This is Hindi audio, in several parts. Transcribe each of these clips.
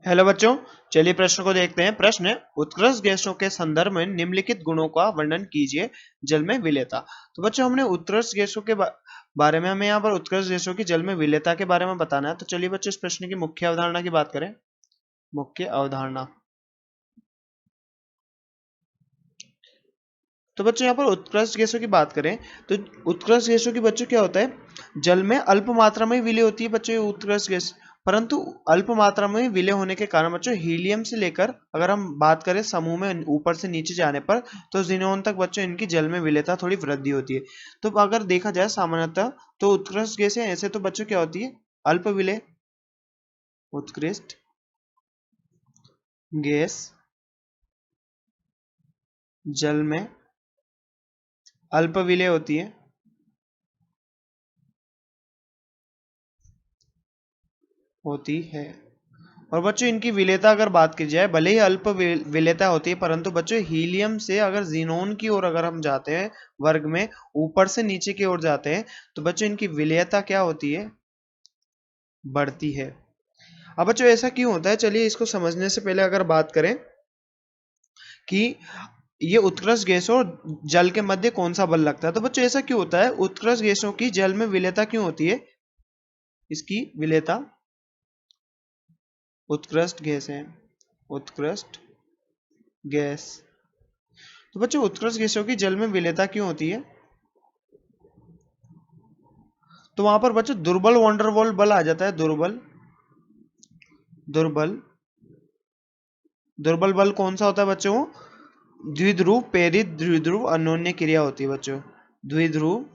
हेलो बच्चों, चलिए प्रश्न को देखते हैं। प्रश्न है, उत्कृष्ट गैसों के संदर्भ में निम्नलिखित गुणों का वर्णन कीजिए जल में विलेयता। तो बच्चों हमने उत्कृष्ट गैसों के बारे में हमें यहाँ पर उत्कृष्ट गैसों की जल में विलेयता के बारे में बताना है। तो चलिए बच्चों इस प्रश्न की मुख्य अवधारणा की बात करें। मुख्य अवधारणा, तो बच्चों यहाँ पर उत्कृष्ट गैसों की बात करें तो उत्कृष्ट गैसों की बच्चों क्या होता है, जल में अल्प मात्रा में विलय होती है बच्चों ये उत्कृष्ट गैस। परंतु अल्प मात्रा में विलय होने के कारण बच्चों हीलियम से लेकर अगर हम बात करें समूह में ऊपर से नीचे जाने पर तो ज़ीनोन तक बच्चों इनकी जल में विलेयता थोड़ी वृद्धि होती है। तो अगर देखा जाए सामान्यतः तो उत्कृष्ट गैसें ऐसे तो बच्चों क्या होती है, अल्प विलय उत्कृष्ट गैस जल में अल्प विलय होती है और बच्चों इनकी विलेयता अगर बात की जाए, भले ही अल्प विलेयता होती है परंतु बच्चों हीलियम से अगर जीनोन की ओर अगर हम जाते हैं वर्ग में ऊपर से नीचे की ओर जाते हैं तो बच्चों इनकी विलेयता क्या होती है, बढ़ती है। अब बच्चों ऐसा क्यों होता है, चलिए इसको समझने से पहले अगर बात करें कि ये उत्कृष्ट गैसों और जल के मध्य कौन सा बल लगता है, तो बच्चों ऐसा क्यों होता है, उत्कृष्ट गैसों की जल में विलेयता क्यों होती है, इसकी विलेयता उत्कृष्ट गैस है, उत्कृष्ट गैस। तो बच्चों उत्कृष्ट गैसों की जल में विलेयता क्यों होती है, तो वहां पर बच्चों दुर्बल वंडरवॉल बल आ जाता है। दुर्बल दुर्बल दुर्बल बल कौन सा होता है बच्चों, द्विध्रुव प्रेरित द्विध्रुव अन्योन्य क्रिया होती है बच्चों। द्विध्रुव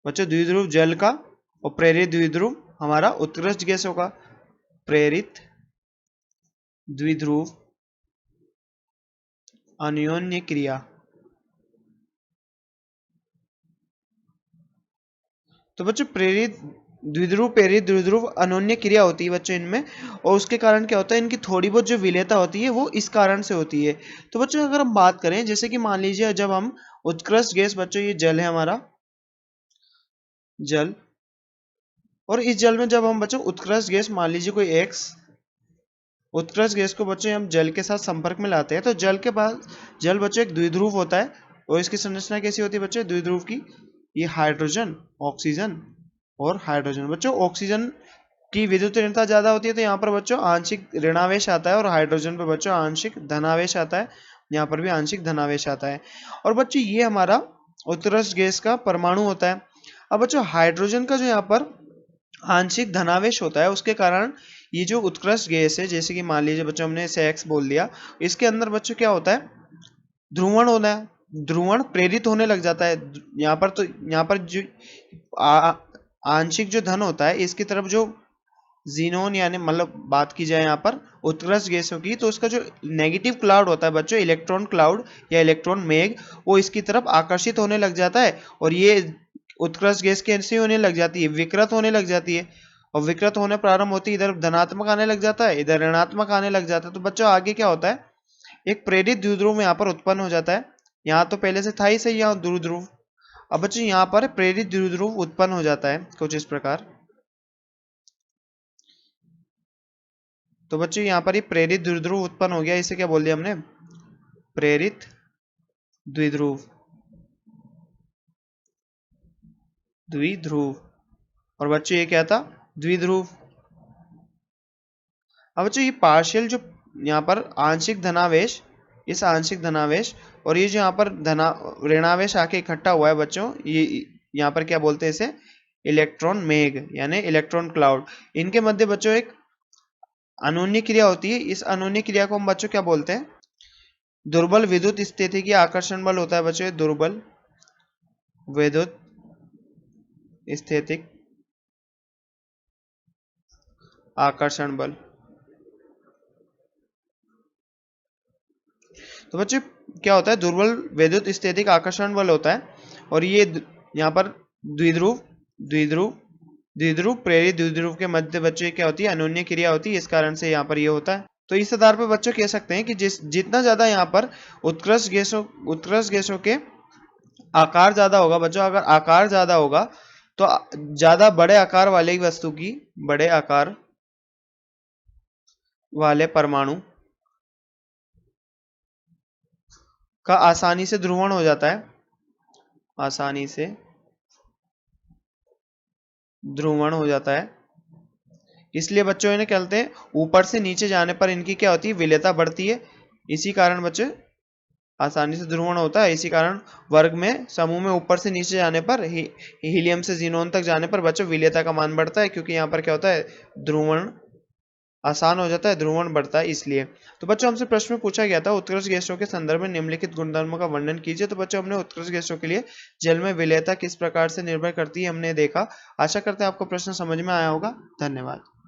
बच्चों द्विध्रुव जल का और प्रेरित द्विध्रुव हमारा उत्कृष्ट गैसों का। प्रेरित द्विध्रुव अन्योन्य क्रिया, तो बच्चों प्रेरित द्विध्रुव अन्योन्य क्रिया होती है बच्चों इनमें, और उसके कारण क्या होता है, इनकी थोड़ी बहुत जो विलेयता होती है वो इस कारण से होती है। तो बच्चों अगर हम बात करें जैसे कि मान लीजिए जब हम उत्कृष्ट गैस, बच्चों ये जल है हमारा जल, और इस जल में जब हम बच्चों उत्कृष्ट गैस मान लीजिए कोई एक्स उत्कृष्ट गैस को बच्चों हम जल के साथ संपर्क में लाते हैं तो जल के पास जल बच्चों एक द्विध्रुव होता है। और इसकी संरचना कैसी होती है बच्चों द्विध्रुव की, ये हाइड्रोजन ऑक्सीजन और हाइड्रोजन। बच्चों ऑक्सीजन की विद्युत ऋणता ज्यादा होती है तो यहाँ पर बच्चों आंशिक ऋणावेश आता है, और हाइड्रोजन पर बच्चों आंशिक धनावेश आता है, यहाँ पर भी आंशिक धनावेश आता है। और बच्चों ये हमारा उत्कृष्ट गैस का परमाणु होता है। अब बच्चों हाइड्रोजन का जो यहाँ पर आंशिक धनावेश होता है उसके कारण ये जो उत्कृष्ट गैस है, जैसे कि मान लीजिए बच्चों हमने इसे एक्स बोल दिया, इसके अंदर बच्चों क्या होता है, ध्रुवण होना है, ध्रुवण प्रेरित होने लग जाता है। यहाँ पर तो यहाँ पर जो आंशिक जो धन होता है इसकी तरफ जो जीनोन यानी मतलब बात की जाए यहाँ पर उत्कृष्ट गैसों की, तो उसका जो नेगेटिव क्लाउड होता है बच्चों इलेक्ट्रॉन क्लाउड या इलेक्ट्रॉन मेघ, वो इसकी तरफ आकर्षित होने लग जाता है और ये उत्कृष्ट गैस कैसे होने लग जाती है, विकृत होने लग जाती है। और विकृत होने प्रारंभ होती है, इधर धनात्मक आने लग जाता है, इधर ऋणात्मक आने लग जाता है। तो बच्चों आगे क्या होता है, एक प्रेरित द्विध्रुव यहाँ पर उत्पन्न हो जाता है। यहाँ तो पहले से था ही सही यहाँ द्विध्रुव, अब बच्चों यहाँ पर प्रेरित द्विध्रुव उत्पन्न हो जाता है कुछ इस प्रकार। तो बच्चों यहाँ पर ही प्रेरित द्विध्रुव उत्पन्न हो गया, इसे क्या बोल दिया हमने, प्रेरित द्विध्रुव द्विध्रुव। और बच्चों ये क्या था, द्विध्रुव। अब बच्चों ये पार्शियल जो यहाँ पर आंशिक धनावेश, इस आंशिक धनावेश और ये जो यहाँ पर धना ऋणावेश आके इकट्ठा हुआ है बच्चों, ये यहाँ पर क्या बोलते हैं इसे, इलेक्ट्रॉन मेघ यानी इलेक्ट्रॉन क्लाउड। इनके मध्य बच्चों एक अन्योन्य क्रिया होती है, इस अन्योन्य क्रिया को हम बच्चों क्या बोलते हैं, दुर्बल विद्युत स्थितिकी आकर्षण बल होता है बच्चों, दुर्बल विद्युत स्थितिक आकर्षण बल। तो बच्चों क्या होता है, दुर्बल विद्युत स्थितिक आकर्षण बल होता है, और ये यहाँ पर द्विध्रुव द्विध्रुव द्विध्रुव प्रेरित द्विध्रुव के मध्य बच्चों क्या होती है, अन्योन्य क्रिया होती है, इस कारण से यहाँ पर ये होता है। तो इस आधार पर बच्चों कह सकते हैं कि जितना ज्यादा यहाँ पर उत्कृष्ट गैसों के आकार ज्यादा होगा बच्चों, अगर आकार ज्यादा होगा तो ज्यादा बड़े आकार वाले वस्तु की, बड़े आकार वाले परमाणु का आसानी से ध्रुवण हो जाता है, आसानी से ध्रुवण हो जाता है। इसलिए बच्चों इन्हें कहते हैं, ऊपर से नीचे जाने पर इनकी क्या होती है, विलेयता बढ़ती है। इसी कारण बच्चे आसानी से ध्रुवण होता है। इसी कारण वर्ग में समूह में ऊपर से नीचे जाने पर हीलियम से जीनोन तक जाने पर बच्चों विलेयता का मान बढ़ता है, क्योंकि यहाँ पर क्या होता है, ध्रुवण आसान हो जाता है, ध्रुवण बढ़ता है इसलिए। तो बच्चों हमसे प्रश्न में पूछा गया था, उत्कृष्ट गैसों के संदर्भ में निम्नलिखित गुणधर्मों का वर्णन कीजिए। तो बच्चों हमने उत्कृष्ट गैसों के लिए जल में विलेयता किस प्रकार से निर्भर करती है हमने देखा। आशा करते हैं आपको प्रश्न समझ में आया होगा। धन्यवाद।